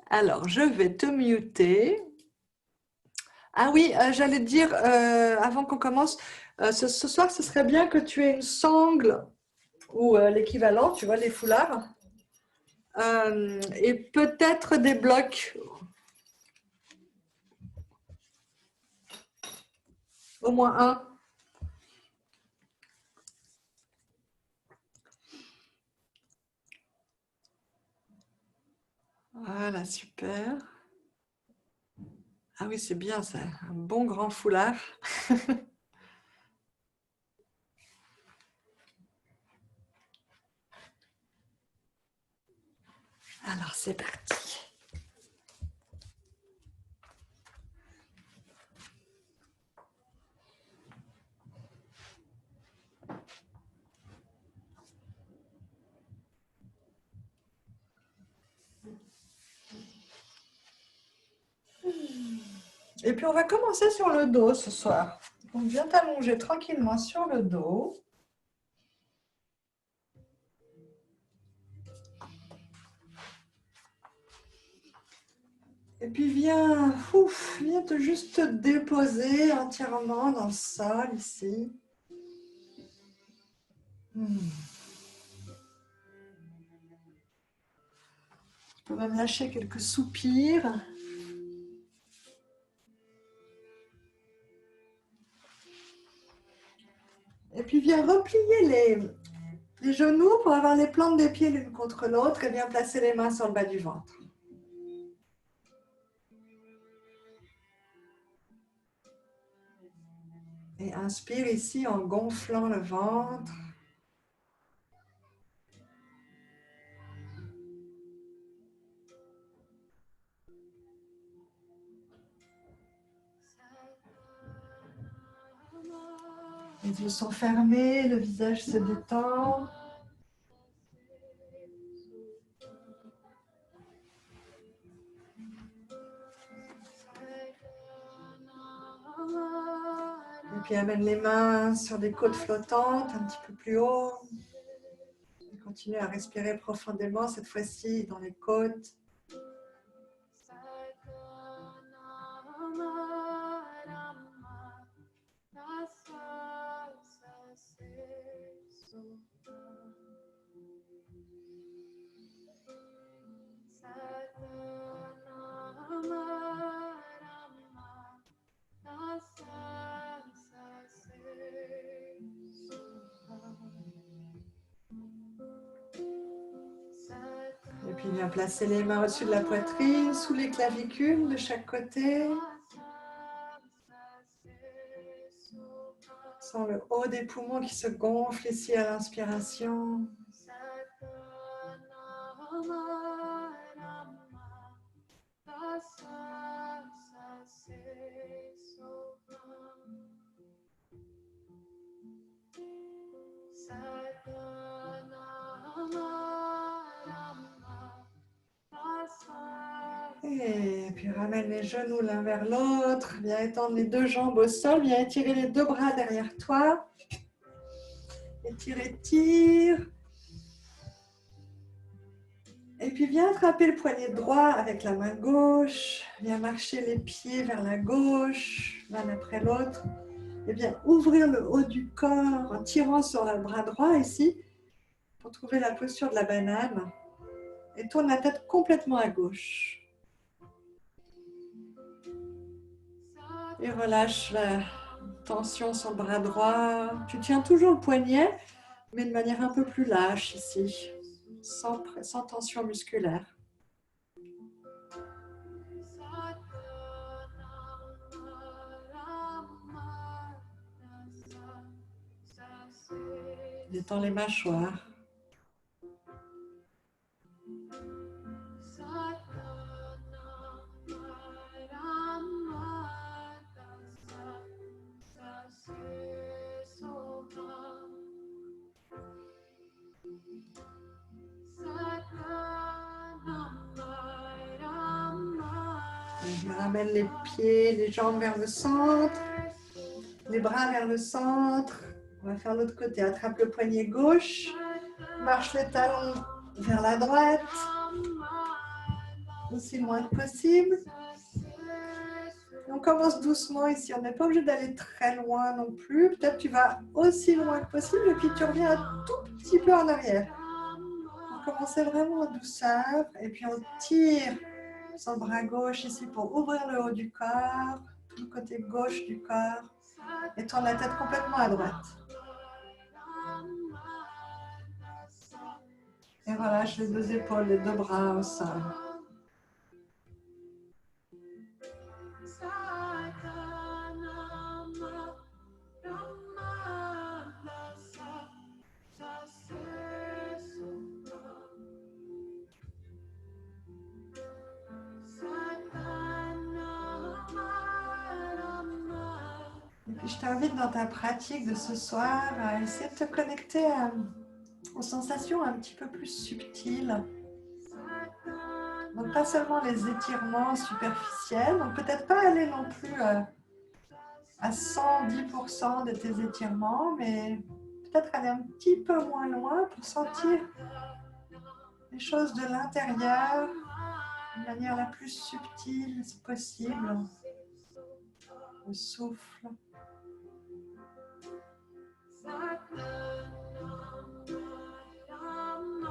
Alors, je vais te muter. Ah oui, j'allais te dire, avant qu'on commence, ce soir, ce serait bien que tu aies une sangle ou l'équivalent, tu vois, les foulards, et peut-être des blocs, au moins un. Voilà, super. Ah oui, c'est bien ça, un bon grand foulard. Alors, c'est parti. Et puis, on va commencer sur le dos ce soir. Donc, viens t'allonger tranquillement sur le dos. Et puis viens juste te déposer entièrement dans le sol ici. Tu peux même lâcher quelques soupirs. Et puis viens replier les genoux pour avoir les plantes des pieds l'une contre l'autre et bien placer les mains sur le bas du ventre. Et inspire ici en gonflant le ventre. Les yeux sont fermés, le visage se détend. Et puis amène les mains sur des côtes flottantes, un petit peu plus haut. Et continue à respirer profondément, cette fois-ci dans les côtes. Et puis viens placer les mains au-dessus de la poitrine, sous les clavicules de chaque côté. Sens le haut des poumons qui se gonfle ici à l'inspiration. Et puis ramène les genoux l'un vers l'autre. Viens étendre les deux jambes au sol. Viens étirer les deux bras derrière toi. Étire, étire. Et puis viens attraper le poignet droit avec la main gauche. Viens marcher les pieds vers la gauche, l'un après l'autre. Et bien ouvrir le haut du corps en tirant sur le bras droit ici pour trouver la posture de la banane. Et tourne la tête complètement à gauche. Et relâche la tension sur le bras droit. Tu tiens toujours le poignet, mais de manière un peu plus lâche ici, sans tension musculaire. Détends les mâchoires. Je ramène les pieds, les jambes vers le centre, les bras vers le centre. On va faire l'autre côté. Attrape le poignet gauche, Marche les talons vers la droite, aussi loin que possible. On commence doucement ici, on n'est pas obligé d'aller très loin non plus. Peut-être tu vas aussi loin que possible et puis tu reviens un tout petit peu en arrière. On commence vraiment en douceur et puis on tire son bras gauche ici pour ouvrir le haut du corps, tout le côté gauche du corps et tourne la tête complètement à droite. Et relâche les deux épaules, les deux bras au sol. Et puis je t'invite dans ta pratique de ce soir à essayer de te connecter aux sensations un petit peu plus subtiles. Donc pas seulement les étirements superficiels, donc peut-être pas aller non plus à 110% de tes étirements, mais peut-être aller un petit peu moins loin pour sentir les choses de l'intérieur de manière la plus subtile possible. Le souffle.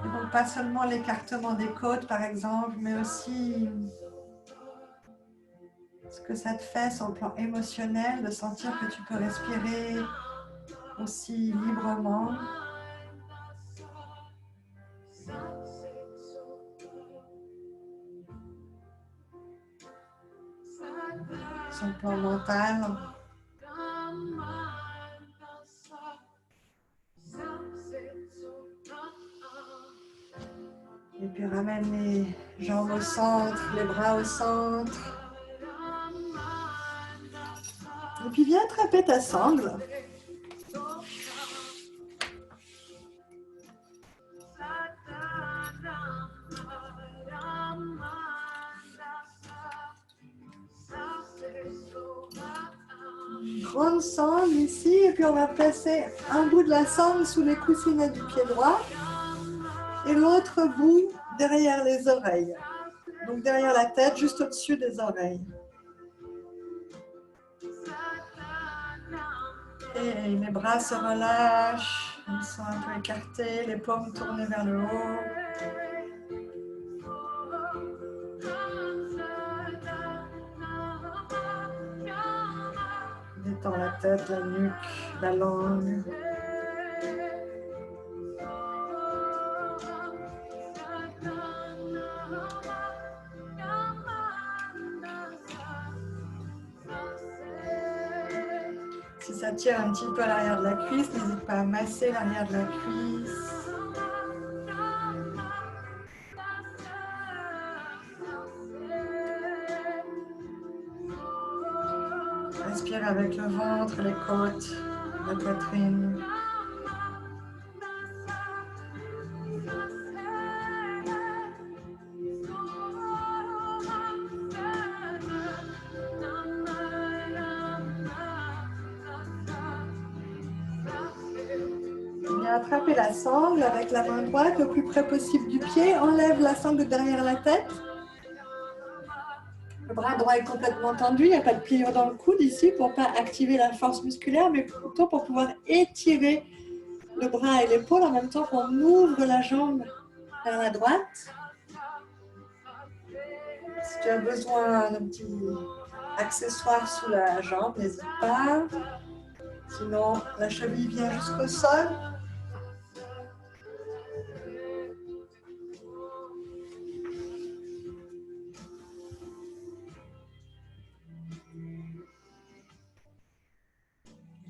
Et donc pas seulement l'écartement des côtes par exemple, mais aussi ce que ça te fait sur le plan émotionnel de sentir que tu peux respirer aussi librement. Sur le plan mental. Et puis ramène les jambes au centre, les bras au centre. Et puis viens attraper ta sangle. Grande sangle ici, et puis on va placer un bout de la sangle sous les coussinets du pied droit et l'autre bout derrière les oreilles. Donc derrière la tête, juste au-dessus des oreilles. Et les bras se relâchent, ils sont un peu écartés, les paumes tournées vers le haut. Détends la tête, la nuque, la langue. Si ça tire un petit peu à l'arrière de la cuisse, n'hésite pas à masser l'arrière de la cuisse. Respire avec le ventre, les côtes, la poitrine. Viens attraper la sangle avec la main droite le plus près possible du pied. Enlève la sangle derrière la tête. Le bras droit est complètement tendu, il n'y a pas de pliure dans le coude ici pour ne pas activer la force musculaire, mais plutôt pour pouvoir étirer le bras et l'épaule en même temps qu'on ouvre la jambe vers la droite. Si tu as besoin d'un petit accessoire sous la jambe, n'hésite pas. Sinon, la cheville vient jusqu'au sol.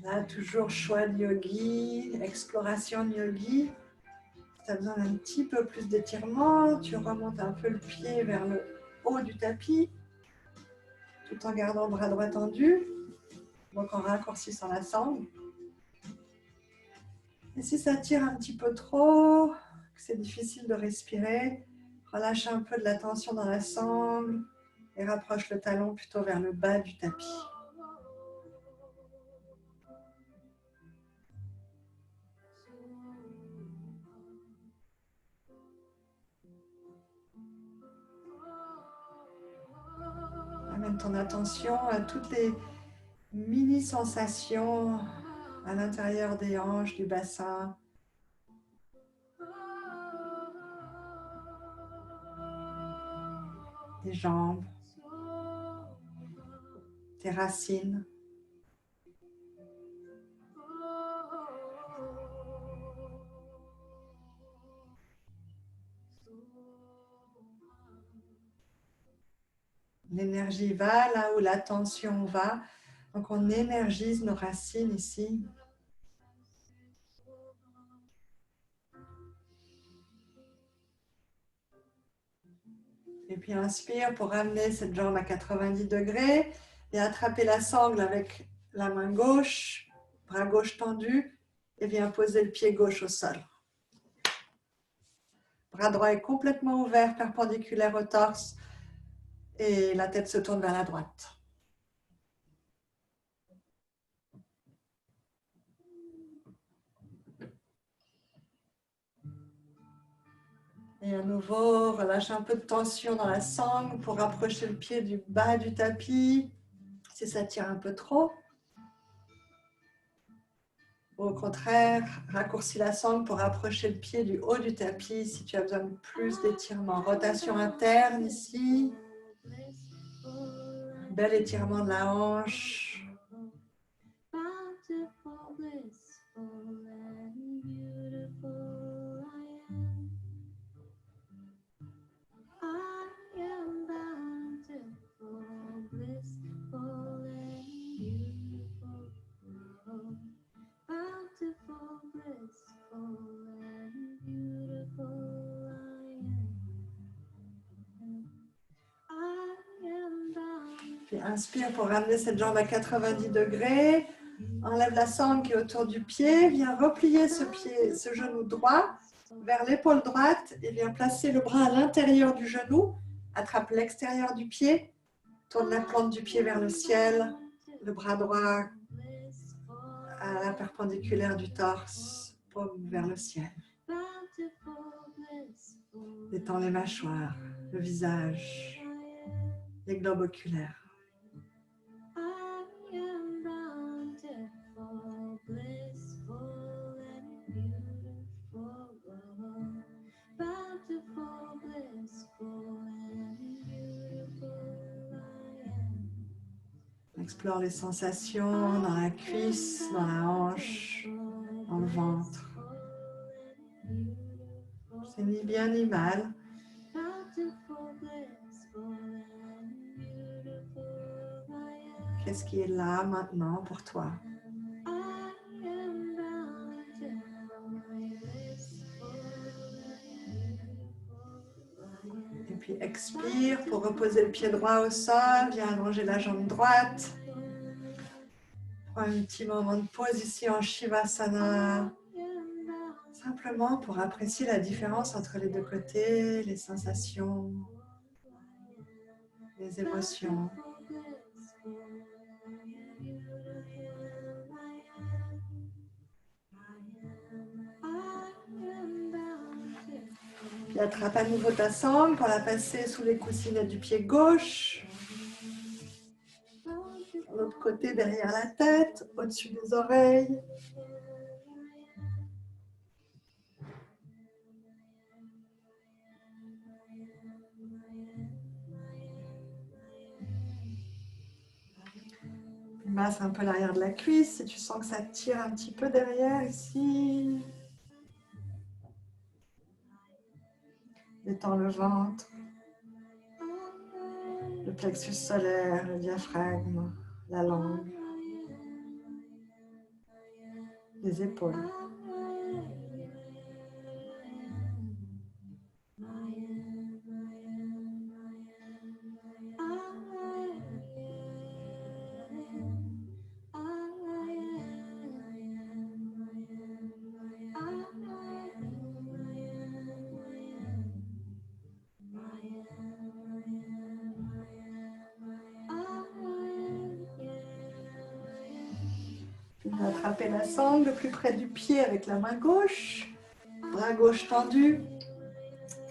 Là, toujours choix de yogi, exploration de yogi. Si tu as besoin d'un petit peu plus d'étirement, tu remontes un peu le pied vers le haut du tapis, tout en gardant le bras droit tendu, donc en raccourcissant la sangle. Et si ça tire un petit peu trop, que c'est difficile de respirer, relâche un peu de la tension dans la sangle et rapproche le talon plutôt vers le bas du tapis. ton attention à toutes les mini-sensations à l'intérieur des hanches, du bassin. Des jambes, tes racines. L'énergie va là où l'attention va. Donc on énergise nos racines ici. Et puis inspire pour ramener cette jambe à 90 degrés et attraper la sangle avec la main gauche, bras gauche tendu et viens poser le pied gauche au sol. Bras droit est complètement ouvert, perpendiculaire au torse et la tête se tourne vers la droite. Et à nouveau, relâche un peu de tension dans la sangle pour rapprocher le pied du bas du tapis, si ça tire un peu trop. Au contraire, raccourcis la sangle pour rapprocher le pied du haut du tapis si tu as besoin de plus d'étirement. Rotation interne ici. Bel étirement de la hanche. Puis inspire pour ramener cette jambe à 90 degrés. Enlève la sangle qui est autour du pied. Viens replier ce genou droit vers l'épaule droite et viens placer le bras à l'intérieur du genou. Attrape l'extérieur du pied. Tourne la plante du pied vers le ciel. Le bras droit à la perpendiculaire du torse. Paume vers le ciel. Détends les mâchoires, le visage, les globes oculaires. Explore les sensations dans la cuisse, dans la hanche, dans le ventre. C'est ni bien ni mal. Qu'est-ce qui est là maintenant pour toi? Et puis expire pour reposer le pied droit au sol. Viens allonger la jambe droite. Prends un petit moment de pause ici en Shavasana. Simplement pour apprécier la différence entre les deux côtés, les sensations, les émotions. Puis attrape à nouveau ta sangle pour la passer sous les coussinettes du pied gauche. De l'autre côté, derrière la tête, au-dessus des oreilles. Puis masse un peu l'arrière de la cuisse si tu sens que ça tire un petit peu derrière ici. Détends le ventre, le plexus solaire, le diaphragme, la langue, les épaules. Puis attraper la sangle le plus près du pied avec la main gauche, bras gauche tendu.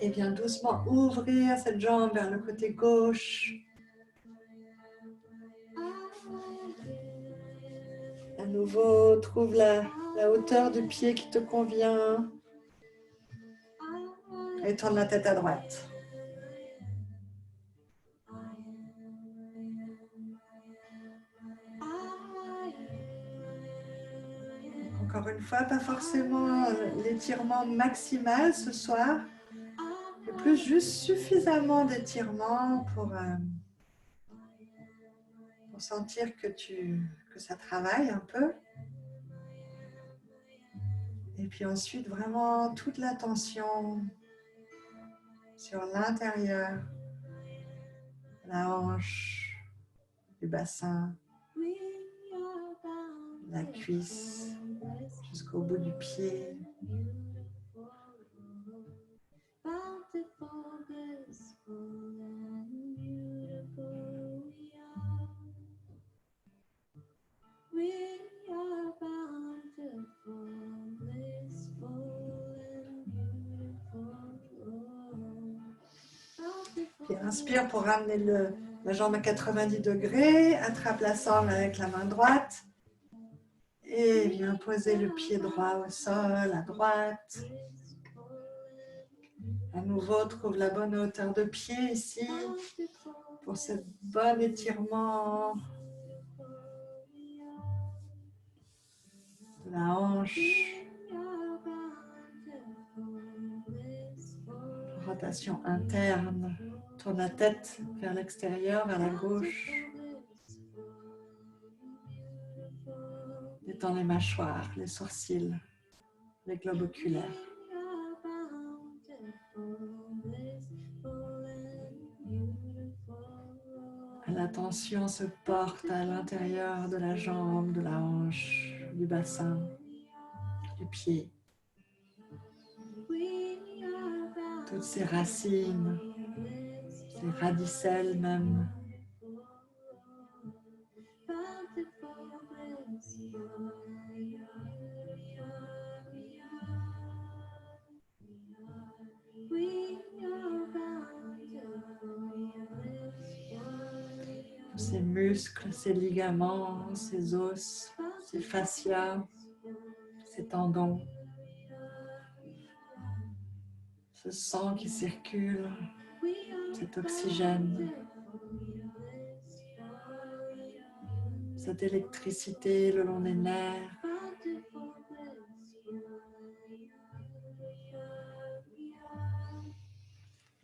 Et viens doucement ouvrir cette jambe vers le côté gauche. nouveau, trouve la hauteur du pied qui te convient et tourne la tête à droite. Encore une fois, pas forcément l'étirement maximal ce soir, mais plus juste suffisamment d'étirement pour sentir que ça travaille un peu. Et puis ensuite, vraiment toute l'attention sur l'intérieur, la hanche, du bassin, la cuisse, jusqu'au bout du pied. Puis inspire pour ramener la jambe à 90 degrés, attrape la sangle avec la main droite et viens poser le pied droit au sol à droite. À nouveau, trouve la bonne hauteur de pied ici pour ce bon étirement de la hanche. Rotation interne. Tourne la tête vers l'extérieur, vers la gauche. Détends les mâchoires, les sourcils, les globes oculaires. L'attention se porte à l'intérieur de la jambe, de la hanche, du bassin, du pied. Toutes ces racines, ces radicelles même. Ces muscles, ces ligaments, ces os, ces fascias, ces tendons. Ce sang qui circule, cet oxygène, cette électricité le long des nerfs.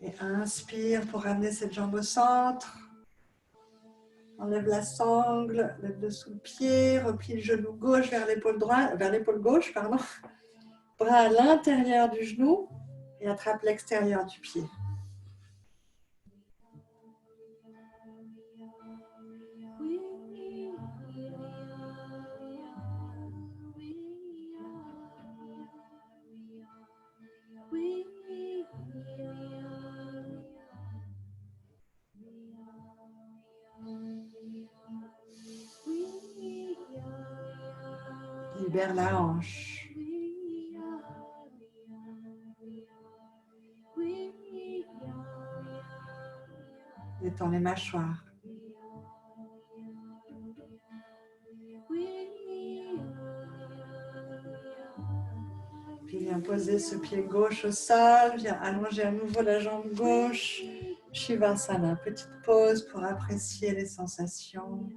Et inspire pour ramener cette jambe au centre. Enlève la sangle, lève dessous le pied, replie le genou gauche vers l'épaule droite, vers l'épaule gauche, pardon. Bras à l'intérieur du genou et attrape l'extérieur du pied. Libère la hanche. Détends les mâchoires. Puis viens poser ce pied gauche au sol. Viens allonger à nouveau la jambe gauche. Shavasana, petite pause pour apprécier les sensations.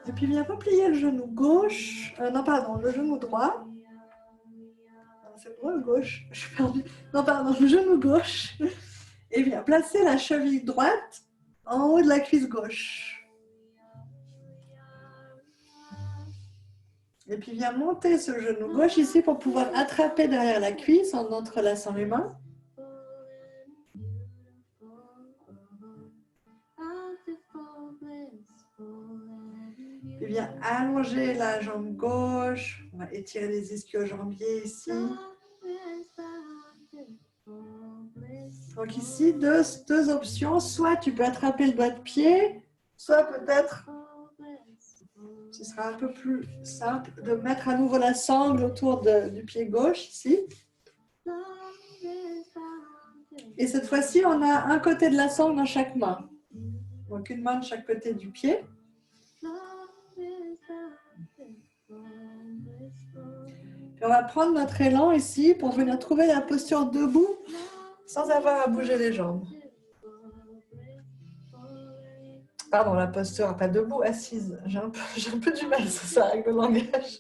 Et puis viens replier le genou gauche, le genou droit. C'est droit ou gauche? Je suis perdue. Non, pardon, le genou gauche. Et viens placer la cheville droite en haut de la cuisse gauche. Et puis viens monter ce genou gauche ici pour pouvoir attraper derrière la cuisse en entrelaçant les mains. Puis viens allonger la jambe gauche. On va étirer les ischio-jambiers ici. Donc ici, deux options. Soit tu peux attraper le doigt de pied, soit peut-être ce sera un peu plus simple de mettre à nouveau la sangle autour du pied gauche ici. Et cette fois-ci, on a un côté de la sangle dans chaque main. Donc une main de chaque côté du pied. Puis on va prendre notre élan ici pour venir trouver la posture debout sans avoir à bouger les jambes. Pardon, la posture, pas debout, assise. J'ai un peu du mal ce soir avec le langage.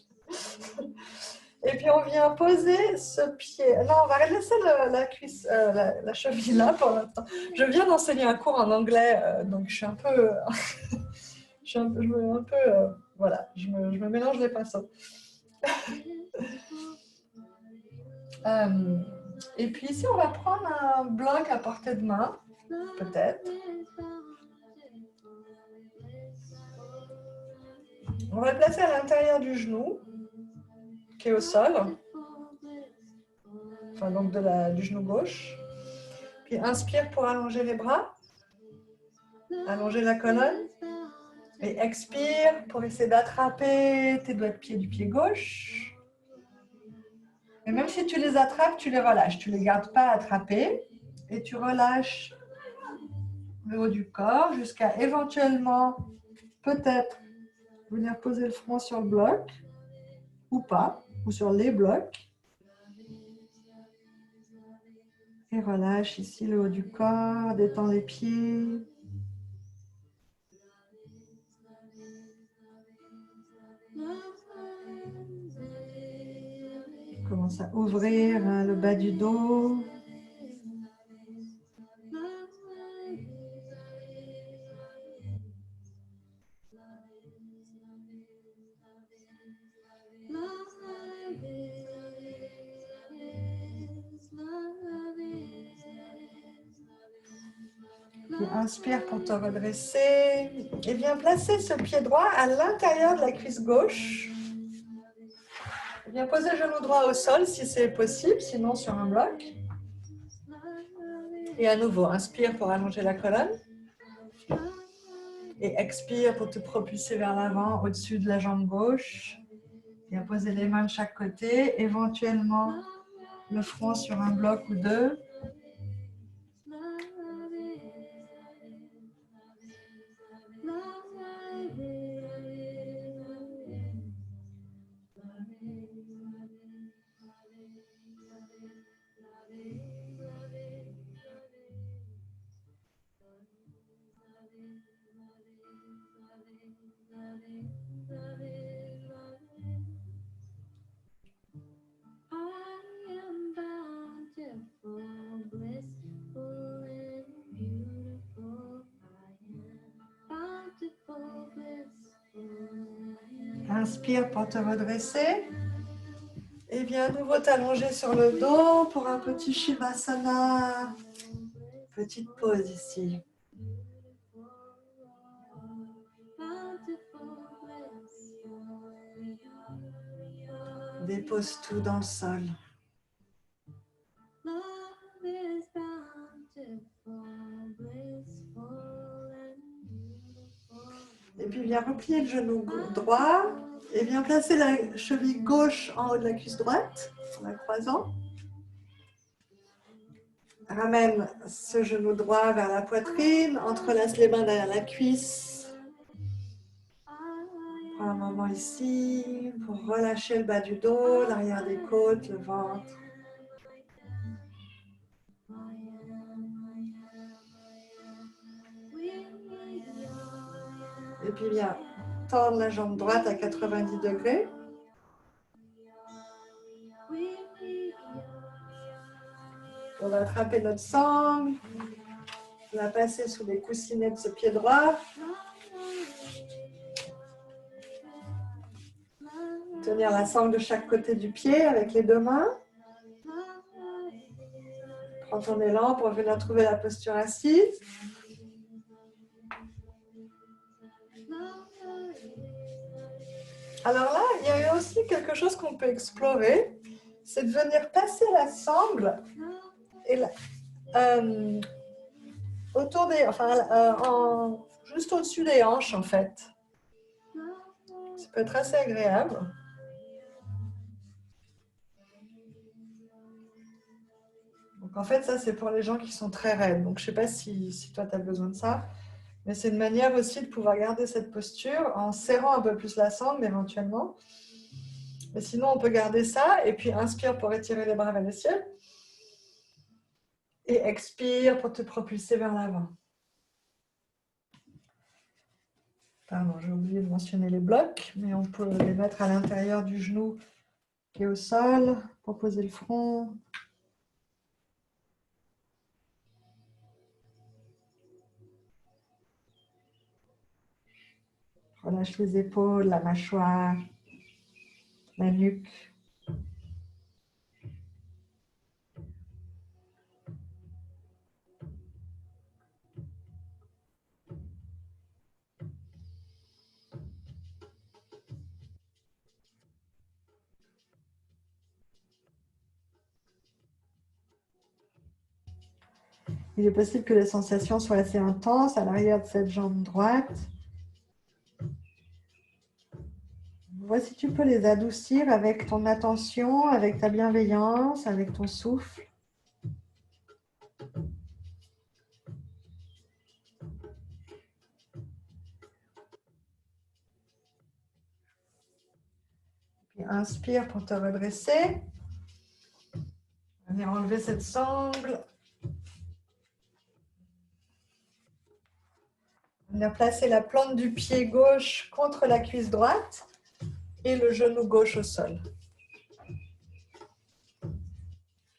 Et puis on vient poser ce pied. Non, on va laisser la cuisse, la cheville là pour l'instant. Je viens d'enseigner un cours en anglais, donc je suis un peu, voilà, je me mélange les pinceaux. Et puis ici, on va prendre un bloc à portée de main, peut-être. On va le placer à l'intérieur du genou, qui est au sol, enfin donc du genou gauche. Puis inspire pour allonger les bras, allonger la colonne. Et expire pour essayer d'attraper tes doigts de pied du pied gauche. Et même si tu les attrapes, tu les relâches. Tu ne les gardes pas attrapés. Et tu relâches le haut du corps jusqu'à éventuellement, peut-être, venir poser le front sur le bloc. Ou pas, ou sur les blocs. Et relâche ici le haut du corps, détends les pieds. Commence à ouvrir le bas du dos. Et inspire pour te redresser. Et viens placer ce pied droit à l'intérieur de la cuisse gauche. Viens poser le genou droit au sol si c'est possible, sinon sur un bloc. Et à nouveau, inspire pour allonger la colonne. Et expire pour te propulser vers l'avant au-dessus de la jambe gauche. Viens poser les mains de chaque côté, éventuellement le front sur un bloc ou deux. Inspire pour te redresser. Et viens à nouveau t'allonger sur le dos pour un petit Shavasana. Petite pause ici. Dépose tout dans le sol. Et puis viens replier le genou droit et viens placer la cheville gauche en haut de la cuisse droite en la croisant. Ramène ce genou droit vers la poitrine, entrelace les mains derrière la cuisse. Prends un moment ici pour relâcher le bas du dos, l'arrière des côtes, le ventre. Et puis viens tendre la jambe droite à 90 degrés. On va attraper notre sangle, la passer sous les coussinets de ce pied droit. Tenir la sangle de chaque côté du pied avec les deux mains. Prends ton élan pour venir trouver la posture assise. Alors là, il y a aussi quelque chose qu'on peut explorer, c'est de venir passer la sangle et autour des, juste au-dessus des hanches en fait. Ça peut être assez agréable. Donc en fait, ça c'est pour les gens qui sont très raides. Donc je ne sais pas si toi tu as besoin de ça. Mais c'est une manière aussi de pouvoir garder cette posture en serrant un peu plus la sangle éventuellement. Mais sinon, on peut garder ça et puis inspire pour étirer les bras vers le ciel. Et expire pour te propulser vers l'avant. Pardon, j'ai oublié de mentionner les blocs, mais on peut les mettre à l'intérieur du genou qui est au sol pour poser le front. Relâche les épaules, la mâchoire, la nuque. Il est possible que les sensations soient assez intenses à l'arrière de cette jambe droite. Vois si tu peux les adoucir avec ton attention, avec ta bienveillance, avec ton souffle. Puis inspire pour te redresser. Venir enlever cette sangle. Venir placer la plante du pied gauche contre la cuisse droite et le genou gauche au sol.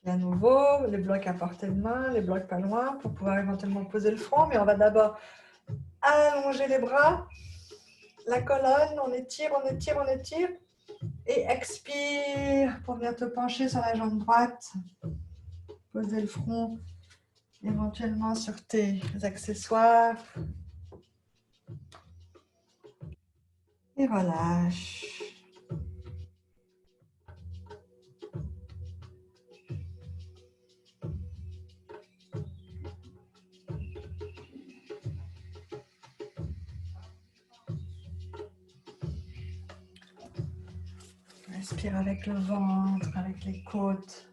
Et à nouveau, les blocs à portée de main, les blocs pas loin pour pouvoir éventuellement poser le front. Mais on va d'abord allonger les bras, la colonne, on étire, on étire, on étire. Et expire pour venir te pencher sur la jambe droite. Poser le front éventuellement sur tes accessoires. Et relâche. Respire avec le ventre, avec les côtes.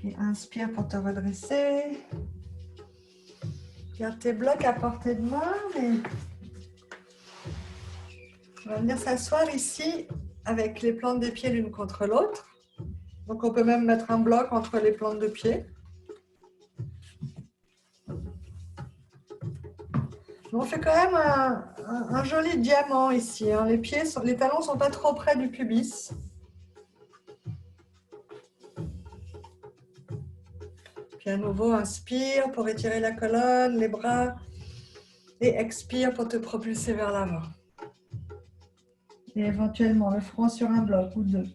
Et inspire pour te redresser. Garde tes blocs à portée de main. Mais on va venir s'asseoir ici avec les plantes des pieds l'une contre l'autre. Donc on peut même mettre un bloc entre les plantes de pied. On fait quand même un joli diamant ici. Hein. Les talons ne sont pas trop près du pubis. Puis à nouveau, inspire pour étirer la colonne, les bras. Et expire pour te propulser vers l'avant. Et éventuellement le front sur un bloc ou deux.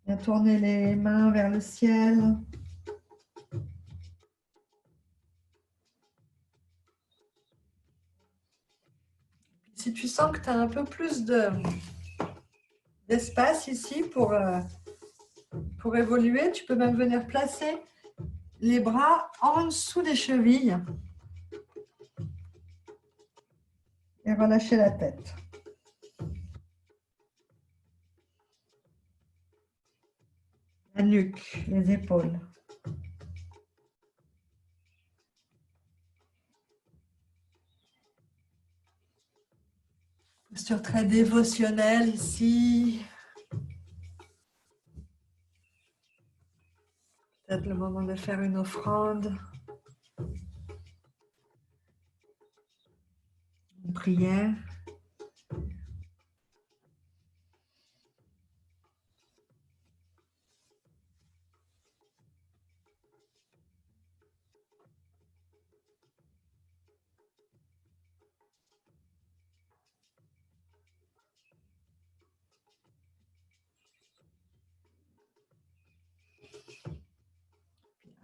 Bien tourner les mains vers le ciel. Si tu sens que tu as un peu plus d'espace ici pour évoluer, tu peux même venir placer les bras en dessous des chevilles et relâcher la tête. La nuque, les épaules. Posture très dévotionnelle ici. Peut-être le moment de faire une offrande. Une prière.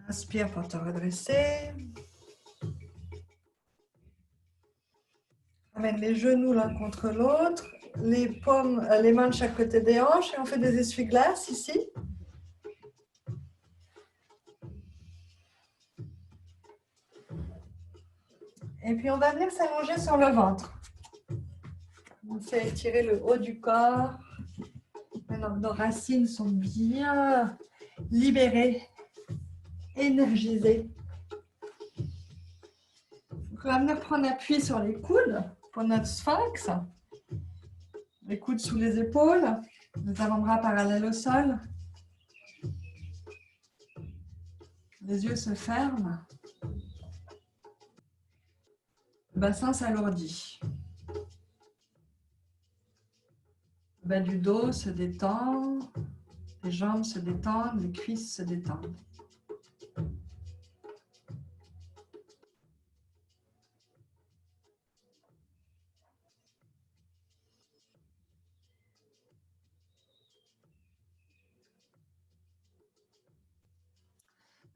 Inspire pour te redresser. Amène les genoux l'un contre l'autre, les paumes, les mains de chaque côté des hanches et on fait des essuie-glaces ici. Et puis on va venir s'allonger sur le ventre. On fait étirer le haut du corps. Maintenant, nos racines sont bien libérées, énergisées. On va venir prendre appui sur les coudes pour notre sphinx. Les coudes sous les épaules, les avant-bras parallèles au sol. Les yeux se ferment. Le bassin s'alourdit. Le bas du dos se détend. Les jambes se détendent, les cuisses se détendent.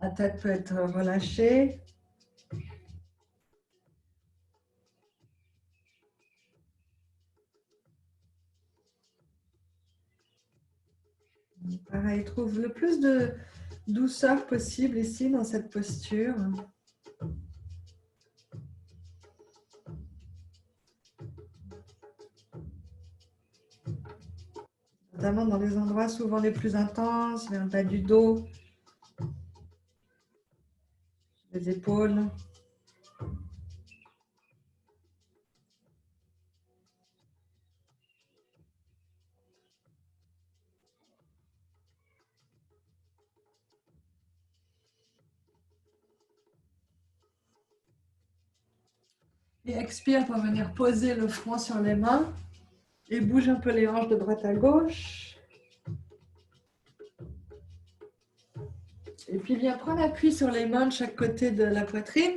La tête peut être relâchée. Pareil, trouve le plus de douceur possible ici dans cette posture. Notamment dans les endroits souvent les plus intenses, vers le bas du dos, les épaules. Et expire pour venir poser le front sur les mains et bouge un peu les hanches de droite à gauche. Et puis viens prendre appui sur les mains de chaque côté de la poitrine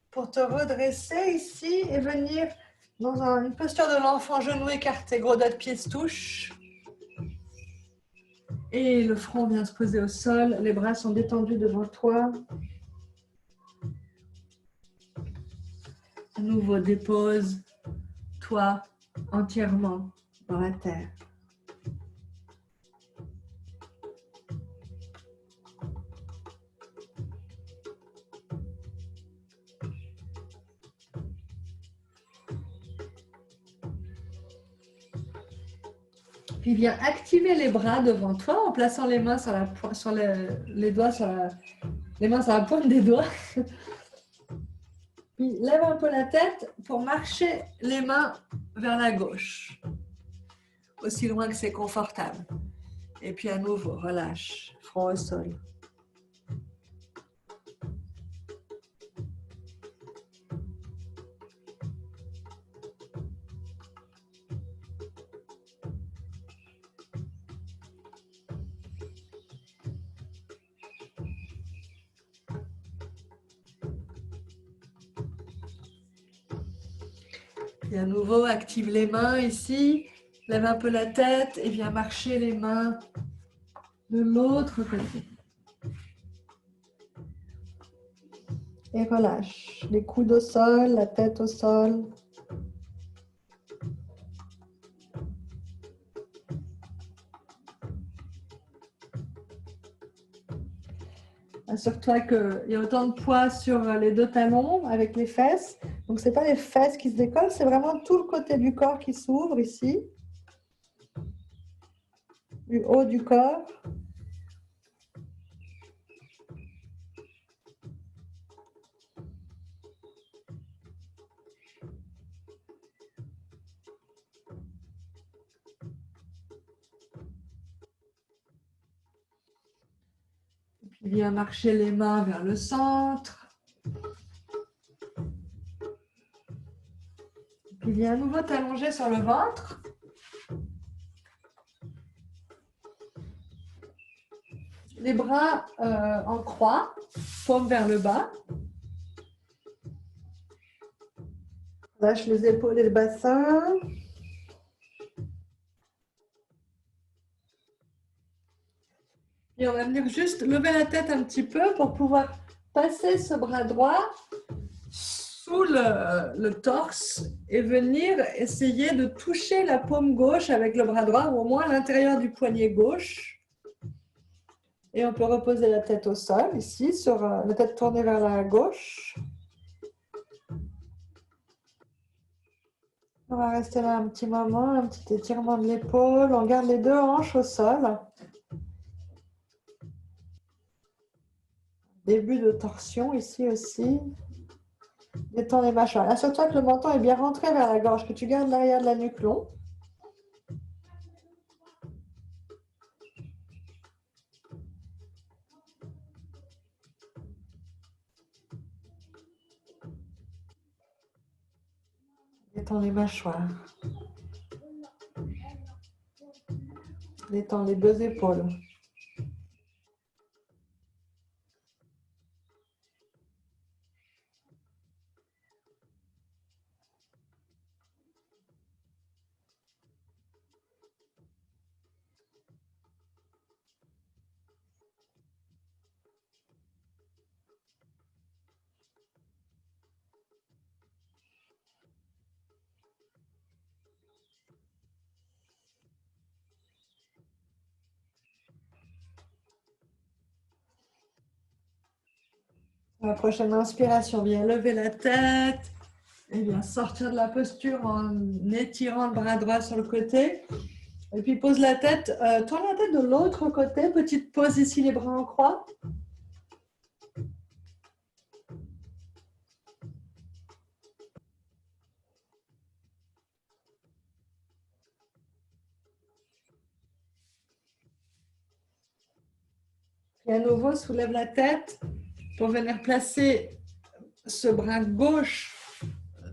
pour te redresser ici et venir dans une posture de l'enfant, genou écarté, gros doigt de pied se touche. Et le front vient se poser au sol, les bras sont détendus devant toi. À nouveau, dépose-toi entièrement dans la terre. Puis viens activer les bras devant toi en plaçant les mains sur les doigts, les mains sur la pointe des doigts. Puis lève un peu la tête pour marcher les mains vers la gauche, aussi loin que c'est confortable. Et puis à nouveau, relâche, front au sol. Et à nouveau, active les mains ici, lève un peu la tête et viens marcher les mains de l'autre côté. Et relâche, les coudes au sol, la tête au sol. Assure-toi qu'il y a autant de poids sur les deux talons avec les fesses. Donc, ce n'est pas les fesses qui se décollent, c'est vraiment tout le côté du corps qui s'ouvre ici. Du haut du corps. Et puis, viens marcher les mains vers le centre. Et puis, viens à nouveau t'allonger sur le ventre. Les bras en croix, paume vers le bas. Lâche les épaules et le bassin. Et on va venir juste lever la tête un petit peu pour pouvoir passer ce bras droit sous le torse et venir essayer de toucher la paume gauche avec le bras droit ou au moins l'intérieur du poignet gauche. Et on peut reposer la tête au sol, ici, sur la tête tournée vers la gauche. On va rester là un petit moment, un petit étirement de l'épaule. On garde les deux hanches au sol. Début de torsion ici aussi. Détends les mâchoires. Assure-toi que le menton est bien rentré vers la gorge, que tu gardes l'arrière de la nuque long. Détends les mâchoires. Détends les deux épaules. La prochaine inspiration, bien lever la tête et bien sortir de la posture en étirant le bras droit sur le côté. Et puis pose la tête, tourne la tête de l'autre côté, petite pause ici, les bras en croix. Et à nouveau, soulève la tête pour venir placer ce bras gauche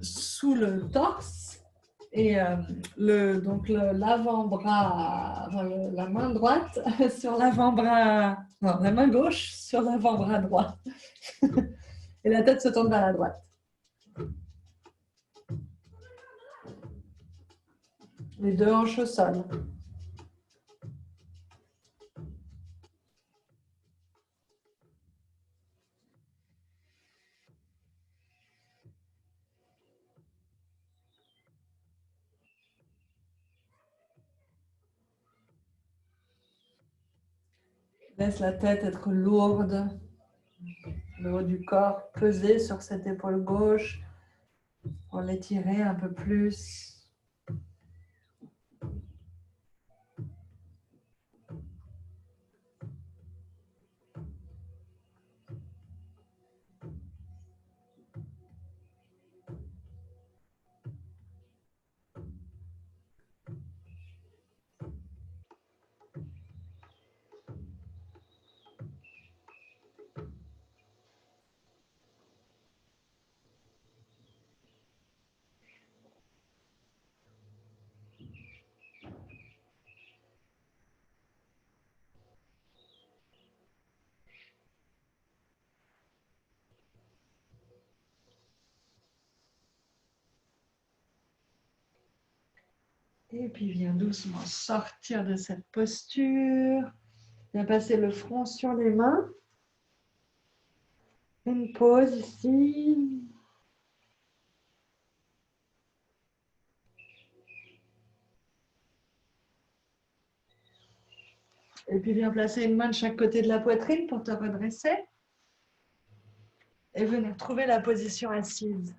sous le torse et donc l'avant-bras, la main droite sur l'avant-bras, non, la main gauche sur l'avant-bras droit. Et la tête se tourne vers la droite. Les deux hanches au sol. Laisse la tête être lourde, le haut du corps peser sur cette épaule gauche pour l'étirer un peu plus. Et puis viens doucement sortir de cette posture. Viens passer le front sur les mains. Une pause ici. Et puis viens placer une main de chaque côté de la poitrine pour te redresser. Et venir trouver la position assise.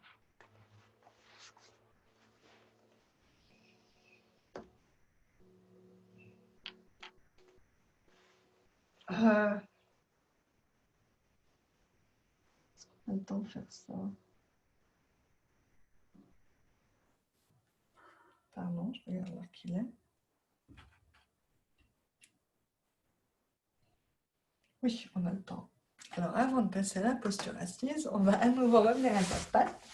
Attends de faire ça. Pardon, je regarde l'heure qu'il est. Oui, on a le temps. Alors, avant de passer à la posture assise, on va à nouveau revenir à sa patte.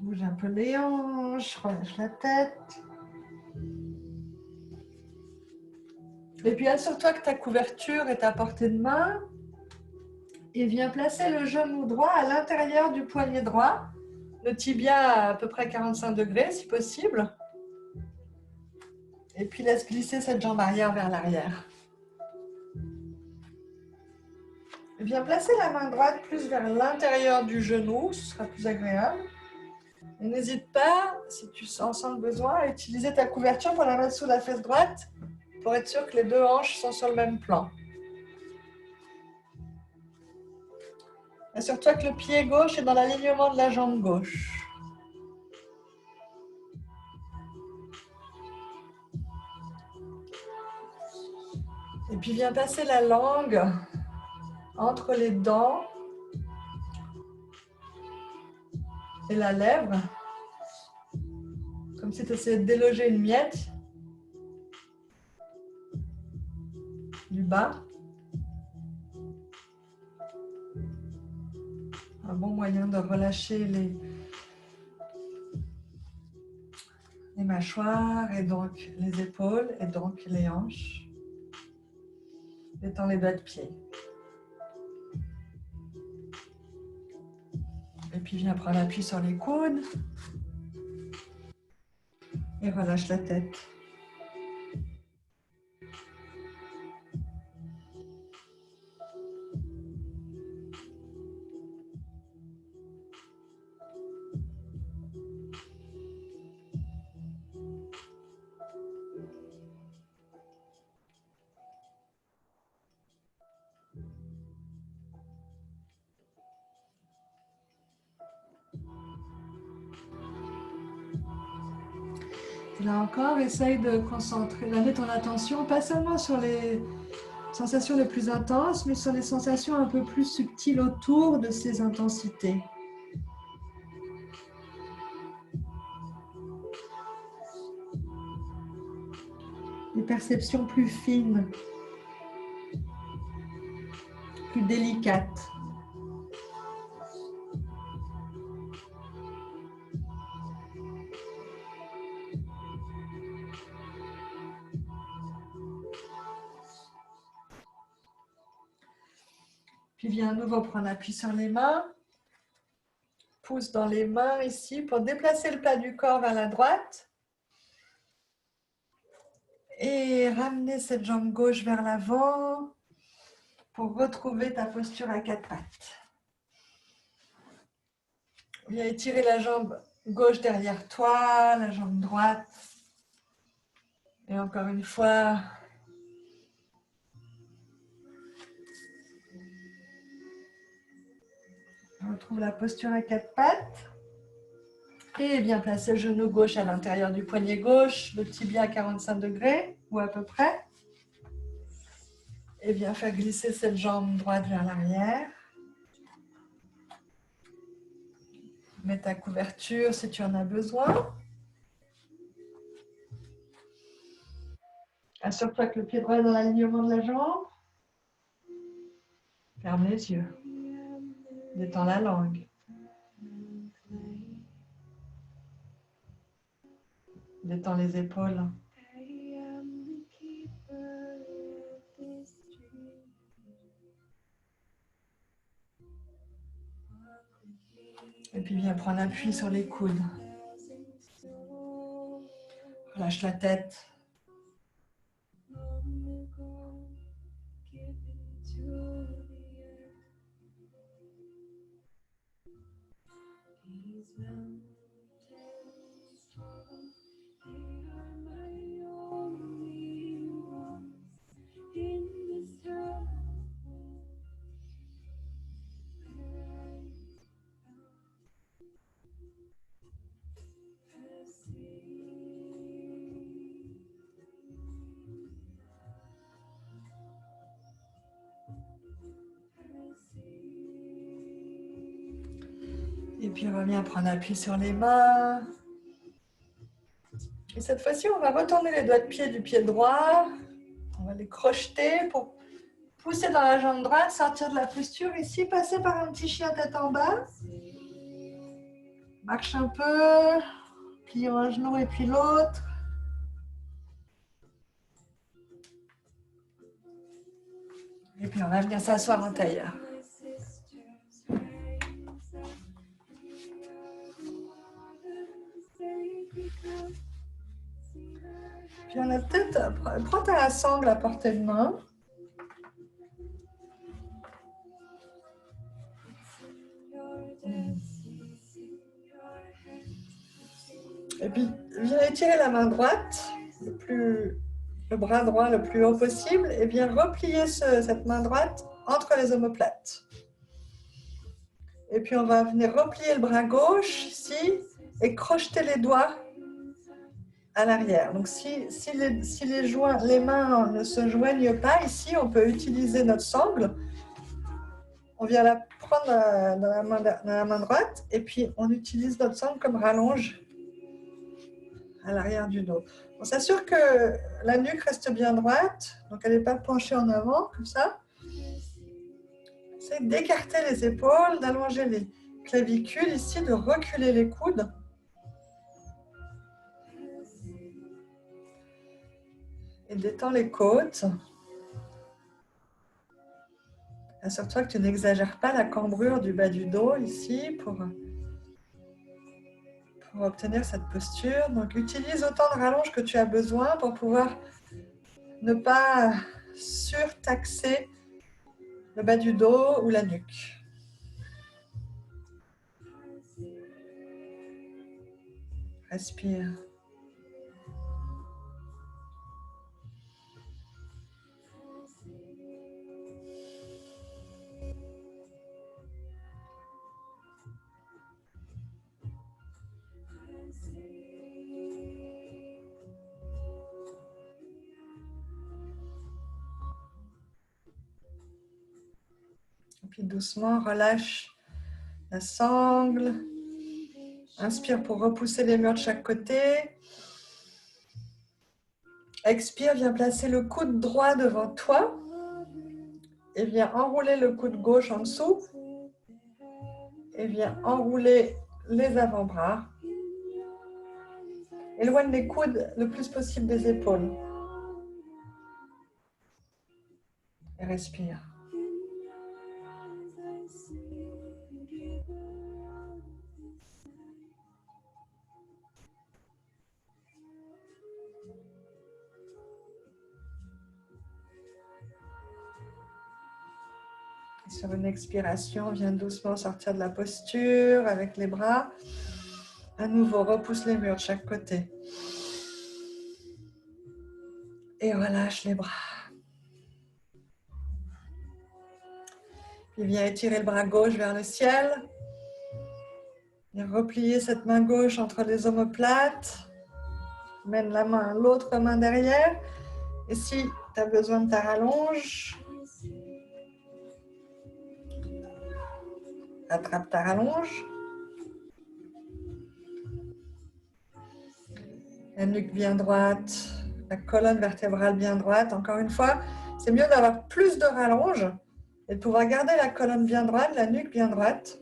Bouge un peu les hanches, relâche la tête. Et puis assure-toi que ta couverture est à portée de main. Et viens placer le genou droit à l'intérieur du poignet droit. Le tibia à peu près 45 degrés si possible. Et puis laisse glisser cette jambe arrière vers l'arrière. Et viens placer la main droite plus vers l'intérieur du genou, ce sera plus agréable. Et n'hésite pas, si tu en sens le besoin, à utiliser ta couverture pour la mettre sous la fesse droite pour être sûr que les deux hanches sont sur le même plan. Assure-toi que le pied gauche est dans l'alignement de la jambe gauche. Et puis viens passer la langue entre les dents et la lèvre, comme si tu essayais de déloger une miette du bas. Un bon moyen de relâcher les mâchoires et donc les épaules et donc les hanches. Détends les doigts de pied. Et puis viens prendre appui sur les coudes et relâche la tête. Et là encore, essaye de d'amener ton attention pas seulement sur les sensations les plus intenses, mais sur les sensations un peu plus subtiles autour de ces intensités. Des perceptions plus fines, plus délicates. Puis viens à nouveau prendre appui sur les mains. Pouce dans les mains ici pour déplacer le plat du corps vers la droite. Et ramener cette jambe gauche vers l'avant pour retrouver ta posture à quatre pattes. Viens étirer la jambe gauche derrière toi, la jambe droite. Et encore une fois, on retrouve la posture à quatre pattes. Et bien placer le genou gauche à l'intérieur du poignet gauche, le tibia à 45 degrés ou à peu près. Et bien faire glisser cette jambe droite vers l'arrière. Mets ta couverture si tu en as besoin. Assure-toi que le pied droit est dans l'alignement de la jambe. Ferme les yeux. Détends la langue. Détends les épaules. Et puis viens prendre appui sur les coudes. Relâche la tête. Et puis reviens prendre appui sur les mains. Et cette fois-ci, on va retourner les doigts de pied du pied droit. On va les crocheter pour pousser dans la jambe droite, sortir de la posture ici, passer par un petit chien tête en bas. Marche un peu, plions un genou et puis l'autre. Et puis on va venir s'asseoir en tailleur. prends ta sangle à portée de main. Et puis, viens étirer la main droite, le bras droit le plus haut possible, et viens replier cette main droite entre les omoplates. Et puis, on va venir replier le bras gauche ici et crocheter les doigts à l'arrière. Donc, si les mains ne se joignent pas ici, on peut utiliser notre sangle. On vient la prendre dans la main droite et puis on utilise notre sangle comme rallonge à l'arrière du dos. On s'assure que la nuque reste bien droite, donc elle n'est pas penchée en avant, comme ça. C'est d'écarter les épaules, d'allonger les clavicules ici, de reculer les coudes. Et détends les côtes. Assure-toi que tu n'exagères pas la cambrure du bas du dos ici pour obtenir cette posture. Donc, utilise autant de rallonge que tu as besoin pour pouvoir ne pas surtaxer le bas du dos ou la nuque. Respire. Et puis doucement, relâche la sangle. Inspire pour repousser les murs de chaque côté. Expire, viens placer le coude droit devant toi. Et viens enrouler le coude gauche en dessous. Et viens enrouler les avant-bras. Éloigne les coudes le plus possible des épaules. Et respire. Sur une expiration, viens doucement sortir de la posture avec les bras. À nouveau, repousse les murs de chaque côté. Et relâche les bras. Puis viens étirer le bras gauche vers le ciel. Et replier cette main gauche entre les omoplates. Mène la main, l'autre main derrière. Et si tu as besoin de ta rallonge, attrape ta rallonge. La nuque bien droite, la colonne vertébrale bien droite. Encore une fois, c'est mieux d'avoir plus de rallonge et de pouvoir garder la colonne bien droite, la nuque bien droite.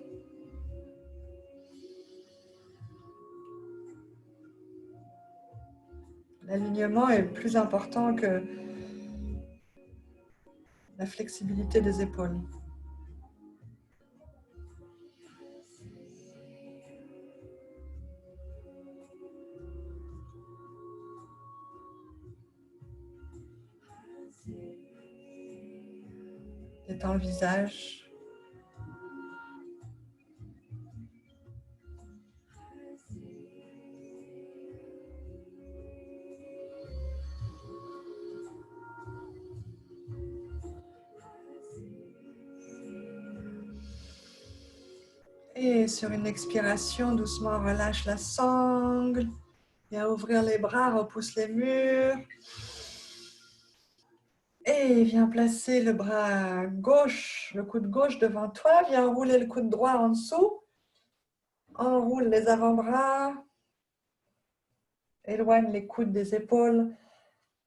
L'alignement est plus important que la flexibilité des épaules. Détends le visage. Et sur une expiration, doucement relâche la sangle. Viens ouvrir les bras, repousse les murs. Et viens placer le bras gauche, le coude gauche devant toi. Viens enrouler le coude droit en dessous. Enroule les avant-bras. Éloigne les coudes des épaules.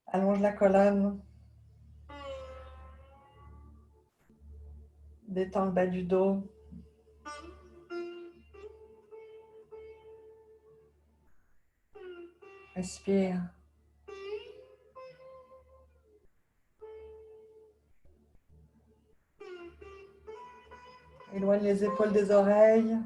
Allonge la colonne. Détends le bas du dos. Respire. Éloigne les épaules des oreilles.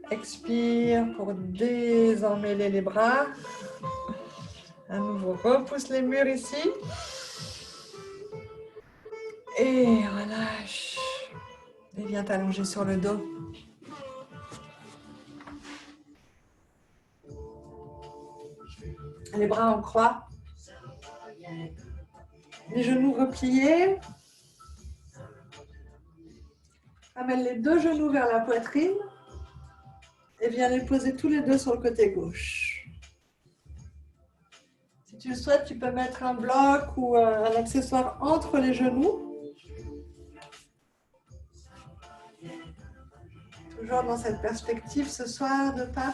Expire pour désemmêler les bras. À nouveau, repousse les murs ici. Et relâche. Et viens t'allonger sur le dos. Les bras en croix. Les genoux repliés. Amène les deux genoux vers la poitrine. Et viens les poser tous les deux sur le côté gauche. Si tu le souhaites, tu peux mettre un bloc ou un accessoire entre les genoux. Toujours dans cette perspective ce soir de ne pas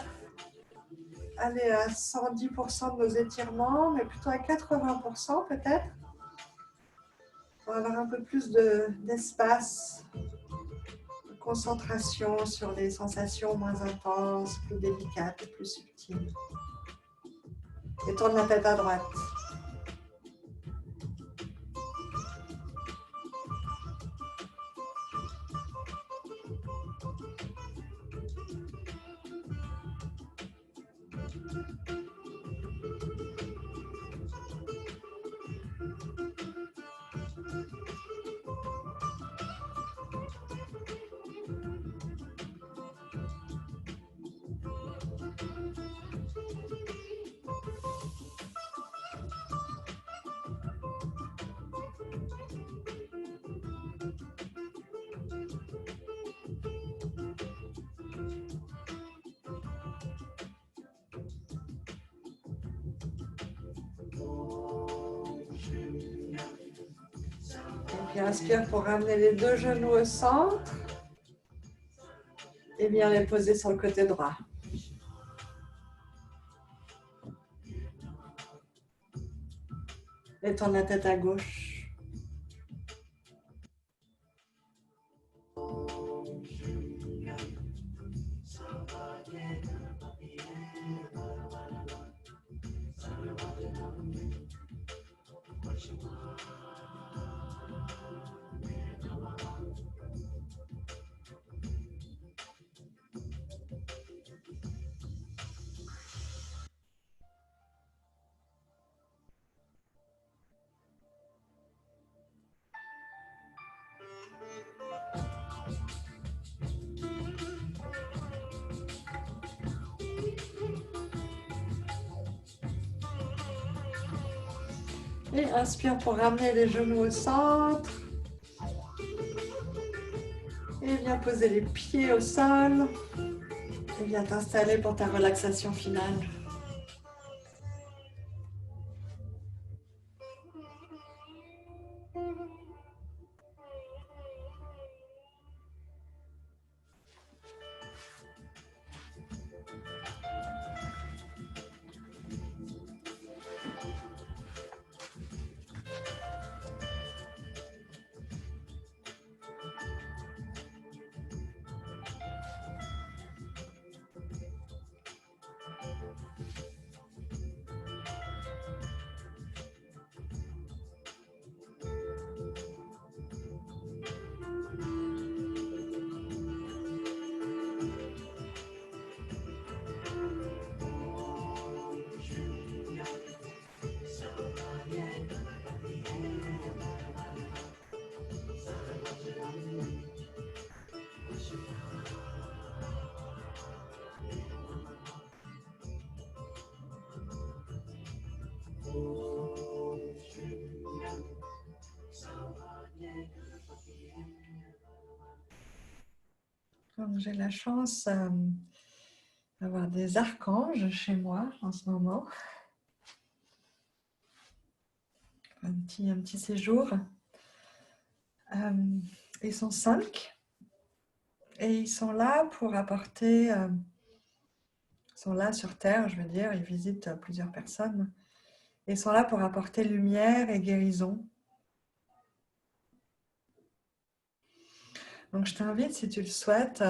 aller à 110% de nos étirements, mais plutôt à 80% peut-être, pour avoir un peu plus d'espace, de concentration sur les sensations moins intenses, plus délicates, plus subtiles. Et tourne la tête à droite. Et inspire pour ramener les deux genoux au centre et bien les poser sur le côté droit. Et tourne la tête à gauche. Et inspire pour ramener les genoux au centre. Et viens poser les pieds au sol. Et viens t'installer pour ta relaxation finale. J'ai la chance d'avoir des archanges chez moi en ce moment. Un petit séjour. Ils sont 5 et ils sont là pour apporter, ils sont là sur Terre, je veux dire, ils visitent plusieurs personnes. Et ils sont là pour apporter lumière et guérison. Donc je t'invite, si tu le souhaites,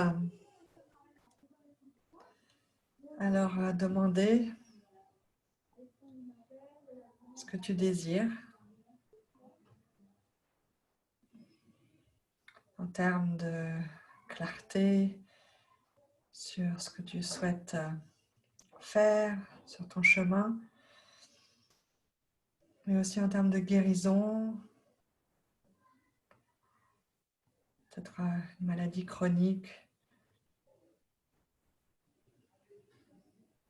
à leur demander ce que tu désires en termes de clarté, sur ce que tu souhaites faire sur ton chemin, mais aussi en termes de guérison, peut-être une maladie chronique.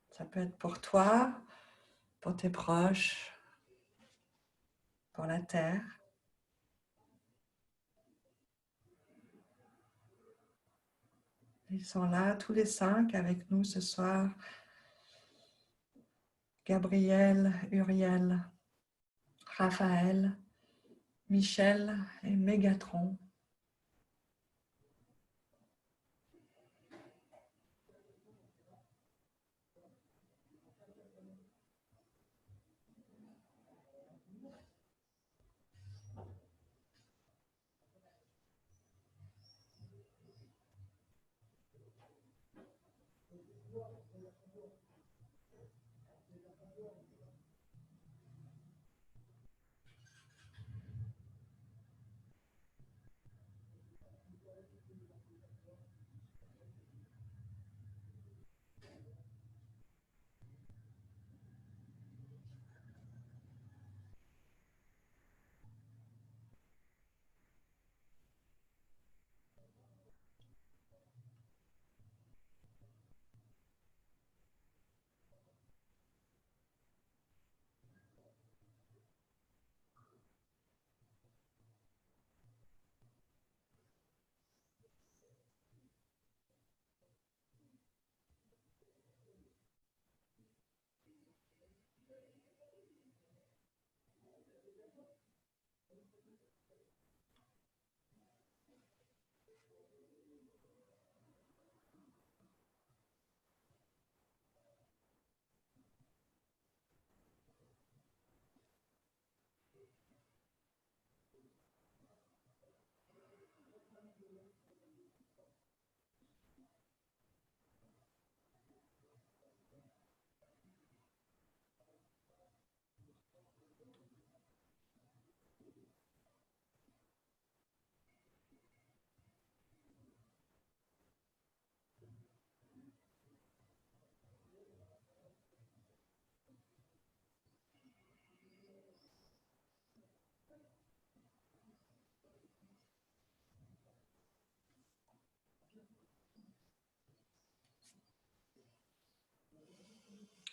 Ça peut être pour toi, pour tes proches, pour la terre. Ils sont là, tous les 5, avec nous ce soir. Gabriel, Uriel, Raphaël, Michel et Mégatron.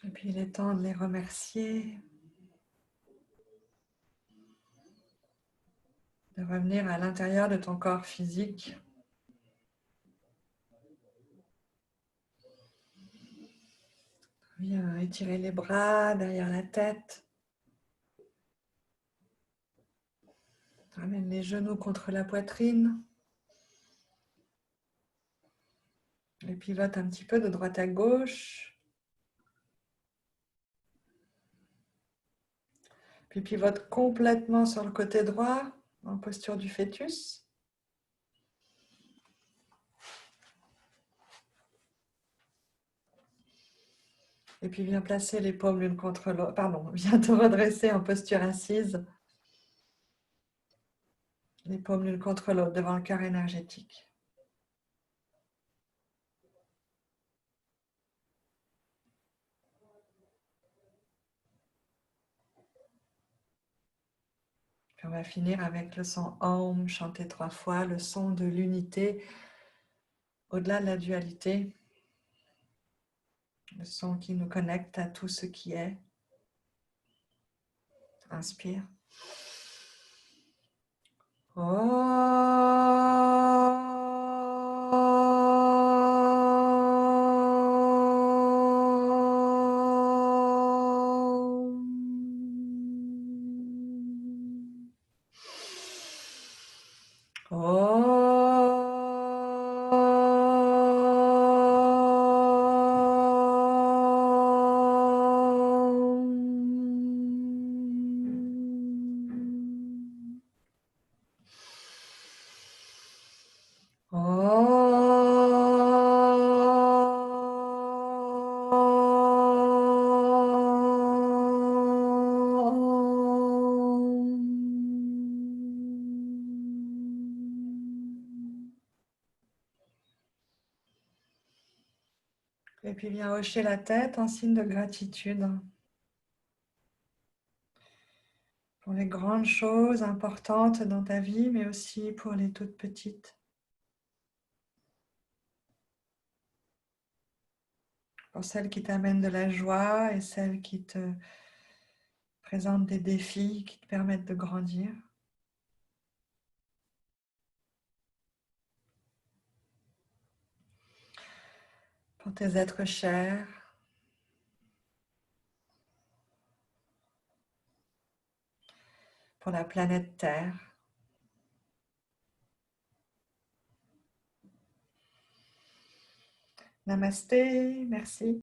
Et puis il est temps de les remercier, de revenir à l'intérieur de ton corps physique. Viens étirer les bras derrière la tête. Ramène les genoux contre la poitrine. Et pivote un petit peu de droite à gauche. Puis pivote complètement sur le côté droit, en posture du fœtus. Et puis viens placer les paumes l'une contre l'autre. Pardon, viens te redresser en posture assise. Les paumes l'une contre l'autre devant le cœur énergétique. Puis on va finir avec le son Om, chanté 3 fois, le son de l'unité, au-delà de la dualité. Le son qui nous connecte à tout ce qui est. Inspire. Et puis viens hocher la tête en signe de gratitude pour les grandes choses importantes dans ta vie, mais aussi pour les toutes petites. Pour celles qui t'amènent de la joie et celles qui te présentent des défis qui te permettent de grandir. Pour tes êtres chers. Pour la planète Terre. Namasté, merci.